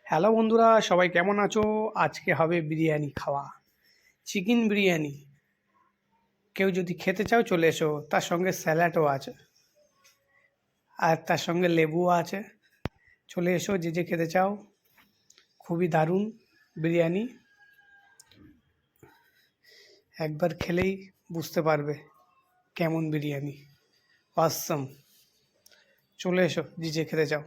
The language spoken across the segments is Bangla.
হ্যালো বন্ধুরা, সবাই কেমন আছো? আজকে হবে বিরিয়ানি খাওয়া, চিকেন বিরিয়ানি। কেউ যদি খেতে চাও চলে এসো, তার সঙ্গে স্যালাডও আছে আর তার সঙ্গে লেবুও আছে। চলে এসো যে যে খেতে চাও। খুবই দারুণ বিরিয়ানি, একবার খেলেই বুঝতে পারবে কেমন বিরিয়ানি। অসাম। চলে এসো যে যে খেতে চাও।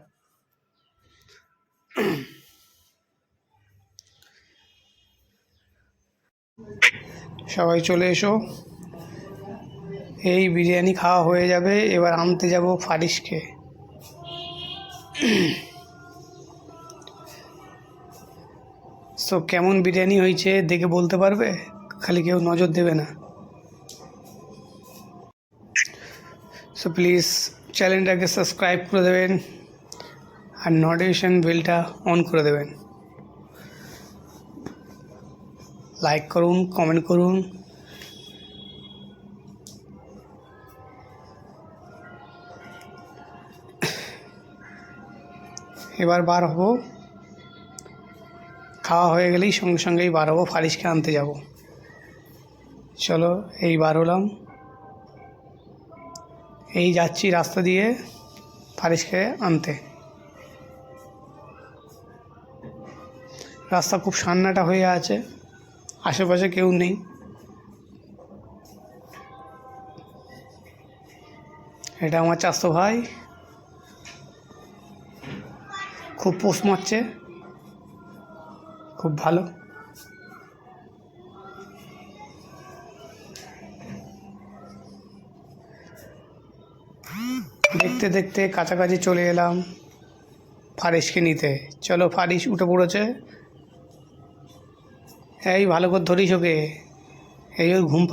সবাই চলে এসো, এই বিরিয়ানি খাওয়া হয়ে যাবে, এবার আনতে যাব ফারিসকে। সো কেমন বিরিয়ানি হয়েছে দেখে বলতে পারবে, খালি কেউ নজর দেবে না। সো প্লিজ চ্যানেলটাকে সাবস্ক্রাইব করে দেবেন আর নোটিফিকেশন বেলটা অন করে দেবেন। লাইক করুন, কমেন্ট করুন। এবার বার হবো, খাওয়া হয়ে গেলেই সঙ্গে সঙ্গেই বার হবো, ফারিসকে আনতে যাব। চলো এই বার হলাম, এই যাচ্ছি রাস্তা দিয়ে ফারিসকে আনতে। রাস্তা খুব সান্নাটা হয়ে আছে, আশেপাশে কেউ নেই। এটা আমার চাচতো ভাই, খুব পোষ মারছে, খুব ভালো। দেখতে দেখতে কাছাকাছি চলে এলাম ফারিসকে নিতে। চলো, ফারিস উঠে পড়েছে। এই ভালো করে ধরিস ওকে, এই ওর ঘুম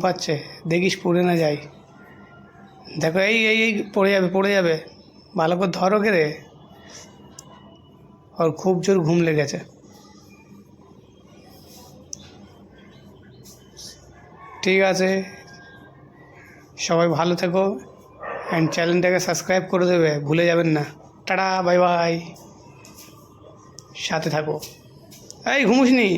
পাচ্ছে, দেখিস পড়ে না যায়। দেখো এই এই এই পড়ে যাবে, ভালো করে ধর ওকে রে। ওর খুব জোর ঘুম লেগেছে। ঠিক আছে, সবাই ভালো থেকো অ্যান্ড চ্যানেলটাকে সাবস্ক্রাইব করে দেবে, ভুলে যাবেন না। টাটা, বাই বাই, সাথে থাকো। এই ঘুমোসনি।